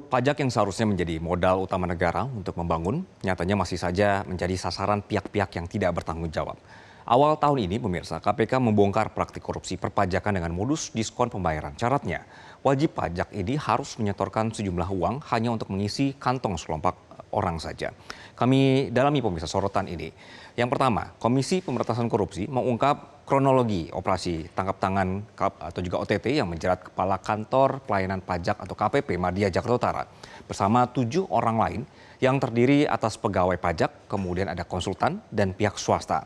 Pajak yang seharusnya menjadi modal utama negara untuk membangun, nyatanya masih saja menjadi sasaran pihak-pihak yang tidak bertanggung jawab. Awal tahun ini, pemirsa, KPK membongkar praktik korupsi perpajakan dengan modus diskon pembayaran. Syaratnya, wajib pajak ini harus menyetorkan sejumlah uang hanya untuk mengisi kantong sekelompok orang saja. Kami dalami pemirsa sorotan ini. Yang pertama, Komisi Pemberantasan Korupsi mengungkap kronologi operasi tangkap tangan atau juga OTT yang menjerat Kepala Kantor Pelayanan Pajak atau KPP Madya Jakarta Utara bersama 7 orang lain yang terdiri atas pegawai pajak, kemudian ada konsultan dan pihak swasta.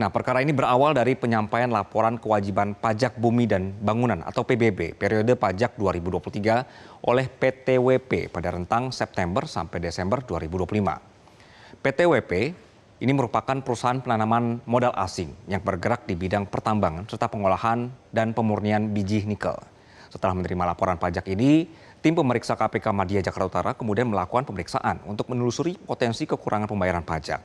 Nah, perkara ini berawal dari penyampaian laporan kewajiban pajak bumi dan bangunan atau PBB periode pajak 2023 oleh PTWP pada rentang September sampai Desember 2025. PTWP ini merupakan perusahaan penanaman modal asing yang bergerak di bidang pertambangan serta pengolahan dan pemurnian biji nikel. Setelah menerima laporan pajak ini, tim pemeriksa KPK Madya Jakarta Utara kemudian melakukan pemeriksaan untuk menelusuri potensi kekurangan pembayaran pajak.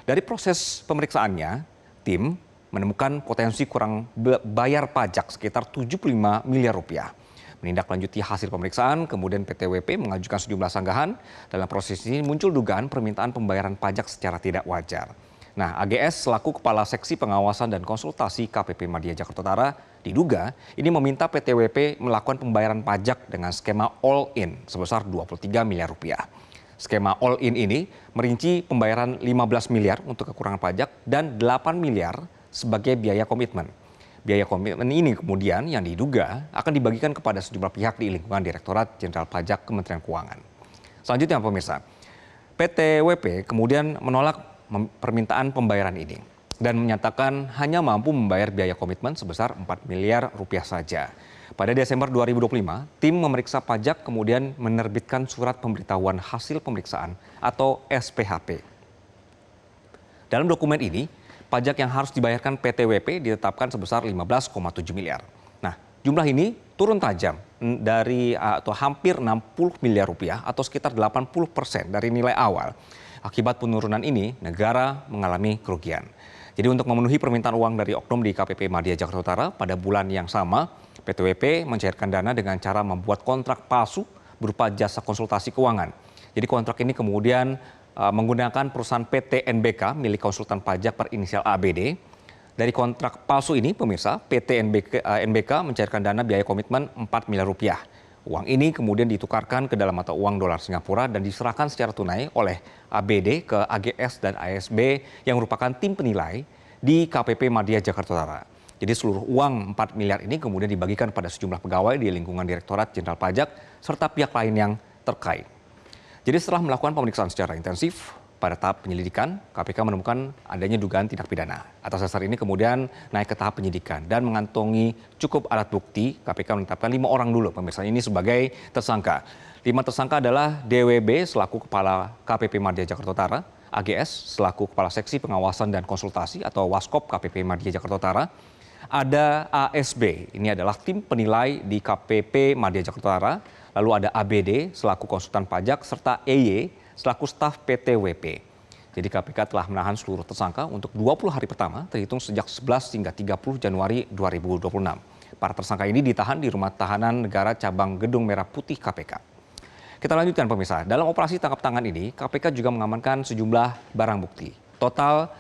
Dari proses pemeriksaannya, tim menemukan potensi kurang bayar pajak sekitar 75 miliar rupiah. Menindaklanjuti hasil pemeriksaan, kemudian PTWP mengajukan sejumlah sanggahan. Dalam proses ini muncul dugaan permintaan pembayaran pajak secara tidak wajar. Nah, AGS selaku Kepala Seksi Pengawasan dan Konsultasi KPP Madya Jakarta Utara diduga ini meminta PTWP melakukan pembayaran pajak dengan skema all-in sebesar 23 miliar rupiah. Skema all-in ini merinci pembayaran 15 miliar untuk kekurangan pajak dan 8 miliar sebagai biaya komitmen. Biaya komitmen ini kemudian yang diduga akan dibagikan kepada sejumlah pihak di lingkungan Direktorat Jenderal Pajak Kementerian Keuangan. Selanjutnya pemirsa, PTWP kemudian menolak permintaan pembayaran ini dan menyatakan hanya mampu membayar biaya komitmen sebesar 4 miliar rupiah saja. Pada Desember 2025, tim memeriksa pajak kemudian menerbitkan surat pemberitahuan hasil pemeriksaan atau SPHP. Dalam dokumen ini, pajak yang harus dibayarkan PTWP ditetapkan sebesar 15,7 miliar. Nah, jumlah ini turun tajam dari atau hampir 60 miliar rupiah atau sekitar 80% dari nilai awal. Akibat penurunan ini, negara mengalami kerugian. Jadi untuk memenuhi permintaan uang dari oknum di KPP Madya Jakarta Utara pada bulan yang sama, PTWP mencairkan dana dengan cara membuat kontrak palsu berupa jasa konsultasi keuangan. Jadi kontrak ini kemudian menggunakan perusahaan PT NBK milik konsultan pajak berinisial ABD. Dari kontrak palsu ini, pemirsa, PT NBK mencairkan dana biaya komitmen 4 miliar rupiah. Uang ini kemudian ditukarkan ke dalam mata uang dolar Singapura dan diserahkan secara tunai oleh ABD ke AGS dan ASB yang merupakan tim penilai di KPP Madya Jakarta Utara. Jadi seluruh uang 4 miliar ini kemudian dibagikan pada sejumlah pegawai di lingkungan Direktorat Jenderal Pajak serta pihak lain yang terkait. Jadi setelah melakukan pemeriksaan secara intensif pada tahap penyelidikan, KPK menemukan adanya dugaan tindak pidana. Atas dasar ini kemudian naik ke tahap penyidikan dan mengantongi cukup alat bukti. KPK menetapkan 5 orang dulu pemirsa ini sebagai tersangka. 5 tersangka adalah DWB selaku Kepala KPP Madya Jakarta Utara, AGS selaku Kepala Seksi Pengawasan dan Konsultasi atau Waskop KPP Madya Jakarta Utara, ada ASB, ini adalah tim penilai di KPP Madya Jakarta Utara, lalu ada ABD selaku konsultan pajak, serta EY selaku staf PTWP. Jadi KPK telah menahan seluruh tersangka untuk 20 hari pertama, terhitung sejak 11 hingga 30 Januari 2026. Para tersangka ini ditahan di Rumah Tahanan Negara Cabang Gedung Merah Putih KPK. Kita lanjutkan pemirsa, dalam operasi tangkap tangan ini, KPK juga mengamankan sejumlah barang bukti. Total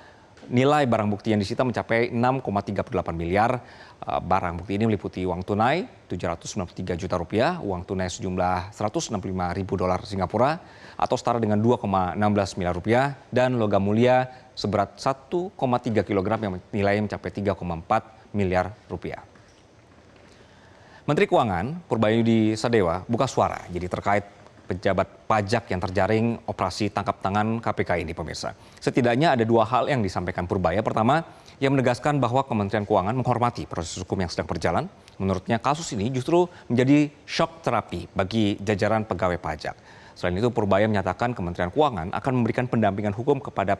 nilai barang bukti yang disita mencapai 6,38 miliar. Barang bukti ini meliputi uang tunai 793 juta rupiah, uang tunai sejumlah 165 ribu dolar Singapura atau setara dengan 2,16 miliar rupiah, dan logam mulia seberat 1,3 kilogram yang nilainya mencapai 3,4 miliar rupiah. Menteri Keuangan Purbayudi Sadewa buka suara jadi terkait pejabat pajak yang terjaring operasi tangkap tangan KPK ini pemirsa. Setidaknya ada 2 hal yang disampaikan Purbaya. Pertama, ia menegaskan bahwa Kementerian Keuangan menghormati proses hukum yang sedang berjalan. Menurutnya kasus ini justru menjadi shock terapi bagi jajaran pegawai pajak. Selain itu Purbaya menyatakan Kementerian Keuangan akan memberikan pendampingan hukum kepada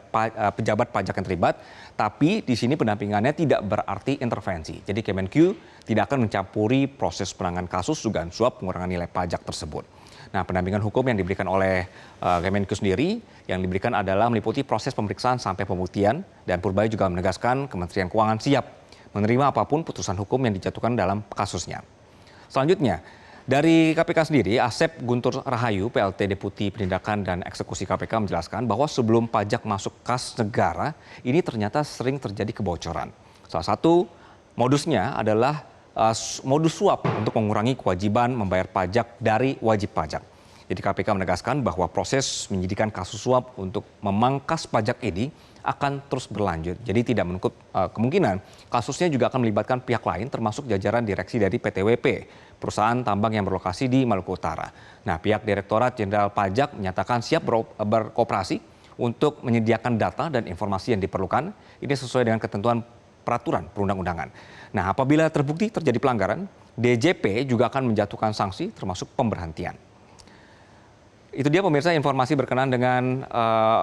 pejabat pajak yang terlibat, tapi di sini pendampingannya tidak berarti intervensi. Jadi Kemenq tidak akan mencampuri proses penanganan kasus dugaan suap pengurangan nilai pajak tersebut. Nah, pendampingan hukum yang diberikan oleh Kemenq sendiri yang diberikan adalah meliputi proses pemeriksaan sampai pembuktian, dan Purbaya juga menegaskan Kementerian Keuangan siap menerima apapun putusan hukum yang dijatuhkan dalam kasusnya. Selanjutnya, Dari KPK sendiri, Asep Guntur Rahayu, PLT Deputi Penindakan dan Eksekusi KPK menjelaskan bahwa sebelum pajak masuk kas negara, ini ternyata sering terjadi kebocoran. Salah satu modusnya adalah modus suap untuk mengurangi kewajiban membayar pajak dari wajib pajak. Jadi KPK menegaskan bahwa proses penyidikan kasus suap untuk memangkas pajak ini akan terus berlanjut. Jadi tidak menutup kemungkinan kasusnya juga akan melibatkan pihak lain termasuk jajaran direksi dari PTWP, perusahaan tambang yang berlokasi di Maluku Utara. Nah, pihak Direktorat Jenderal Pajak menyatakan siap berkooperasi untuk menyediakan data dan informasi yang diperlukan. Ini sesuai dengan ketentuan peraturan perundang-undangan. Nah, apabila terbukti terjadi pelanggaran, DJP juga akan menjatuhkan sanksi termasuk pemberhentian. Itu dia pemirsa informasi berkenaan dengan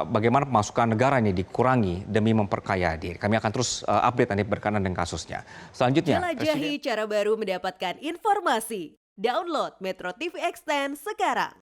bagaimana pemasukan negara ini dikurangi demi memperkaya diri. Kami akan terus update nanti berkenaan dengan kasusnya. Selanjutnya, Jelajahi cara baru mendapatkan informasi. Download Metro TV Extend sekarang.